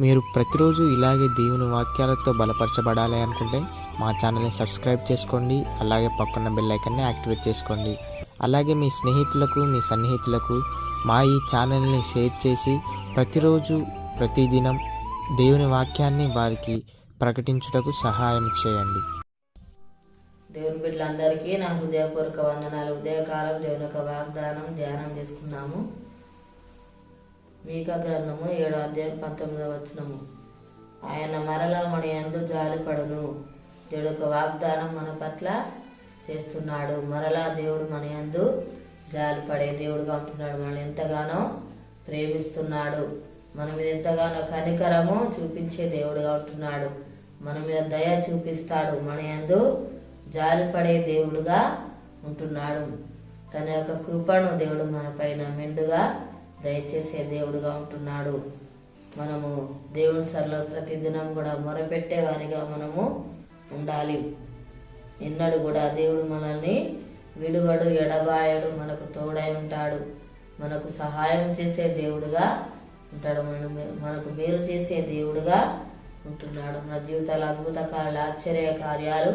మీరు ప్రతిరోజు ఇలాగే దేవుని వాక్యాలతో బలపరచబడాలి అనుకుంటే మా ఛానల్ని సబ్స్క్రైబ్ చేసుకోండి. అలాగే పక్కన బెల్ ఐకాన్ని యాక్టివేట్ చేసుకోండి. అలాగే మీ స్నేహితులకు, మీ సన్నిహితులకు మా ఈ ఛానల్ని షేర్ చేసి ప్రతిరోజు ప్రతిదినం దేవుని వాక్యాన్ని వారికి ప్రకటించుటకు సహాయం చేయండి. దేవుని బిడ్డలందరికీ నా హృదయపూర్వక వందనాలు. ఉదయకాలం దేవుని యొక్క వాగ్దానం ధ్యానం చేసుకున్నాము. మీకా గ్రంథము 7వ అధ్యాయం 19వ వచనము. ఆయన మరలా మన యందు జాలిపడును. దేవుడు యొక్క వాగ్దానం మన పట్ల చేస్తున్నాడు. మరలా దేవుడు మన యందు జాలిపడే దేవుడుగా ఉంటున్నాడు. మనల్ని ఎంతగానో ప్రేమిస్తున్నాడు. మన మీద ఎంతగానో కనికరము చూపించే దేవుడుగా ఉంటున్నాడు. మన మీద దయ చూపిస్తాడు. మన యందు జాలిపడే దేవుడుగా ఉంటున్నాడు. తన యొక్క కృపను దేవుడు మన పైన మెండుగా దయచేసే దేవుడుగా ఉంటున్నాడు. మనము దేవుని సరలో ప్రతిదినం కూడా మొరపెట్టే వారిగా మనము ఉండాలి. ఎన్నడూ కూడా దేవుడు మనల్ని విడువడు, ఎడబాయడు, మనకు తోడై ఉంటాడు. మనకు సహాయం చేసే దేవుడుగా ఉంటాడు. మనకు మేలు చేసే దేవుడుగా ఉంటున్నాడు. మన జీవితాల అద్భుత కార్యాలు, ఆశ్చర్య కార్యాలు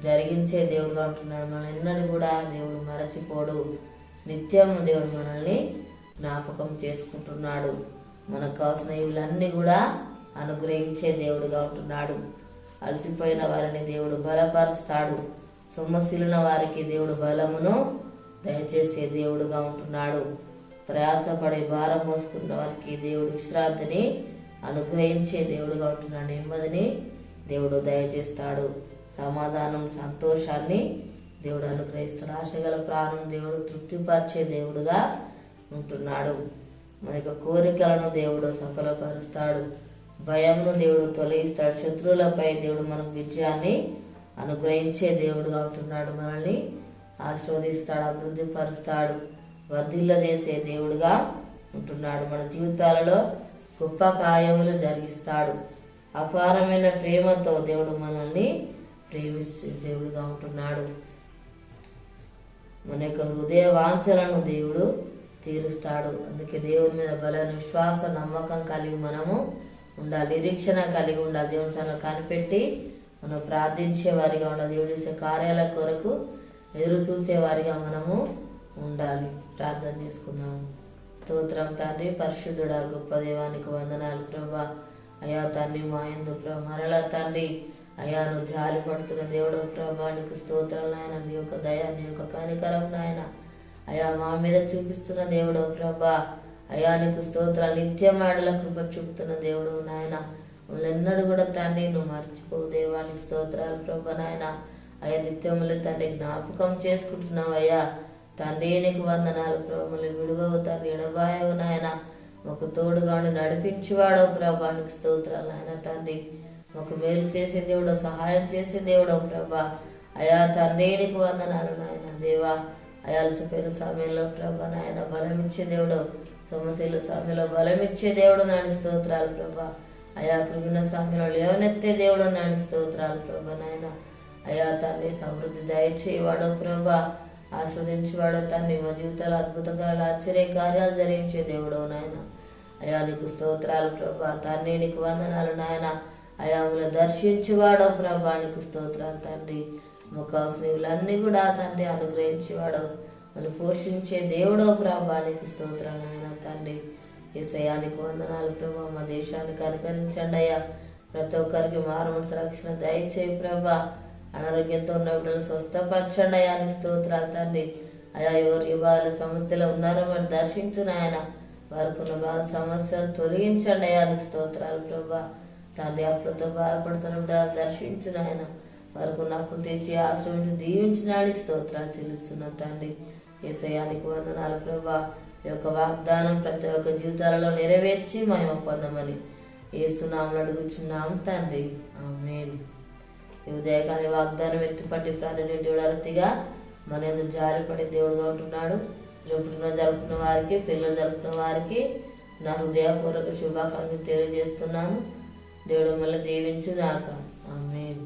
జరిగించే దేవుడుగా ఉంటున్నాడు. మనం ఎన్నడూ కూడా దేవుడు మరచిపోడు. నిత్యం దేవుడు మనల్ని జ్ఞాపకం చేసుకుంటున్నాడు. మనకు కావాల్సిన ఇవులన్నీ కూడా అనుగ్రహించే దేవుడుగా ఉంటున్నాడు. అలసిపోయిన వారిని దేవుడు బలపరుస్తాడు. సొమ్మసిలిన వారికి దేవుడు బలమును దయచేసే దేవుడుగా ఉంటున్నాడు. ప్రయాసపడే భారం మోసుకున్న వారికి దేవుడు విశ్రాంతిని అనుగ్రహించే దేవుడుగా ఉంటున్నాడు. నెమ్మదిని దేవుడు దయచేస్తాడు. సమాధానం, సంతోషాన్ని దేవుడు అనుగ్రహిస్తాడు. ఆశగల ప్రాణం దేవుడు తృప్తిపరిచే దేవుడుగా ఉంటున్నాడు. మన యొక్క కోరికలను దేవుడు సఫలపరుస్తాడు. భయంను దేవుడు తొలగిస్తాడు. శత్రువులపై దేవుడు మనకు విజయాన్ని అనుగ్రహించే దేవుడుగా ఉంటున్నాడు. మనల్ని ఆశీర్వదిస్తాడు, అభివృద్ధి పరుస్తాడు, వర్ధిల్లజేసే దేవుడుగా ఉంటున్నాడు. మన జీవితాలలో గొప్ప కార్యములు జరిగిస్తాడు. అపారమైన ప్రేమతో దేవుడు మనల్ని ప్రేమించే దేవుడుగా ఉంటున్నాడు. మన యొక్క హృదయ వాంఛలను దేవుడు తీరుస్తాడు. అందుకే దేవుని మీద బలమైన విశ్వాస, నమ్మకం కలిగి మనము ఉండాలి. నిరీక్షణ కలిగి ఉండాలి. దేవుని సన్నిధిలో కనిపెట్టి మనం ప్రార్థించే వారిగా ఉండాలి. దేవుడు చేసే కార్యాల కొరకు ఎదురు చూసే వారిగా మనము ఉండాలి. ప్రార్థన చేసుకుందాము. స్తోత్రం తండ్రి, పరిశుద్ధుడా, గొప్ప దేవానికి వందనాలు ప్రభా. అయా తండ్రి, మా యందు ప్రభా మరలా తండ్రి అయా నువ్వు జాలి పడుతున్న దేవుడు ప్రభా, నీకు స్తోత్రాలు నాయన. నీ యొక్క దయ, నీ యొక్క కనికరం నాయన అయా మా మీద చూపిస్తున్న దేవుడు ప్రభా. అయా నీకు స్తోత్రాలు. నిత్యం ఆడల కృప చూపుతున్న దేవుడు నాయన. మమ్మల్ని ఎన్నడూ కూడా తండ్రి నువ్వు మర్చిపోవు దేవానికి స్తోత్రాలు ప్రభా నాయన. అయ్యా నిత్యములు తండ్రి జ్ఞాపకం చేసుకుంటున్నావు అయ్యా తండ్రి. నీకు వందనాలు ప్రభా. మమ్మల్ని విడువవు తండ్రి, ఎడబాయవు నాయన. మాకు తోడుగా నడిపించేవాడవు ప్రభా, నీకు స్తోత్రాలు నాయన తండ్రి. మాకు మేలు చేసే దేవుడు, సహాయం చేసే దేవుడు ప్రభా. అయా తండ్రి నీకు వందనాలు నాయన. దేవా అయా అలసిపోయిన సమయంలో ప్రభా నాయన బలమిచ్చే దేవుడు, సమస్యల సమయంలో బలమిచ్చే దేవుడు నాయనకి స్తోత్రాలు ప్రభా. అయా కృంగిన సమయంలో లేవనెత్తే దేవుడు నాయనకి స్తోత్రాలు ప్రభా నాయన. అయా తండ్రి సమృద్ధి దయచేవాడు ప్రభా, ఆస్వాదించేవాడు తండ్రి. మా జీవితాలు అద్భుతంగా ఆశ్చర్య కార్యాలు జరిగించే దేవుడు నాయన. అయా నీకు స్తోత్రాలు ప్రభా తండ్రి, నీకు వందనాలు నాయన. అయా మమ్మల్ని దర్శించేవాడు ప్రభా, నీకు స్తోత్రాలు తండ్రి. మాకు కావాల్సినవన్నీ కూడా తండ్రి అనుగ్రహించేవాడు, మనం పోషించే దేవుడో ప్రభా, నీకు స్తోత్రాలు నాయన తండ్రి. యేసయ్యానికి వందనాలు ప్రభా. మా దేశానికి అనుకరించండి అయ్యా. ప్రతి ఒక్కరికి మారుమనసు రక్షణ దయచేయి ప్రభా. అనారోగ్యంతో ఉన్న బిడ్డలు స్వస్థపరచండి అయ్యా, నీకు స్తోత్రాలు తండ్రి. అయా ఎవరు బాధల సమస్యలో ఉన్నారో వారిని దర్శించు నాయన. వారికి ఉన్న బాధ సమస్యలు తొలగించండి అయ్యా, నీకు స్తోత్రాలు ప్రభా తండ్రి. అప్పులతో బాధపడుతున్న బిడ్డలు దర్శించు నాయన. వారికి ఉన్న అప్పులు తెచ్చి ఆశ్రమించి దీవించడానికి స్తోత్రాలు చెల్లిస్తున్నాం తండ్రి. యేసయ్యానికి వందనాలు ప్రభా. ఈ యొక్క వాగ్దానం ప్రతి ఒక్క జీవితాలలో నెరవేర్చి మేము పొందమని యేసునామములో అడుగుచున్నాం తండ్రి, ఆమేన్. ఈ ఉదయకాల వాగ్దానం ఎత్తిపట్టి ప్రార్థన దేవుడు అరతిగా మన ఎందుకు జారిపడే దేవుడుగా ఉంటున్నాడు. పుట్టినరోజు జరుపుకున్న వారికి, పిల్లలు జరుపుకున్న వారికి నా హృదయపూర్వక శుభాకాంక్షలు తెలియజేస్తున్నాను. దేవుడు మళ్ళీ దీవించు నాక, ఆమేన్.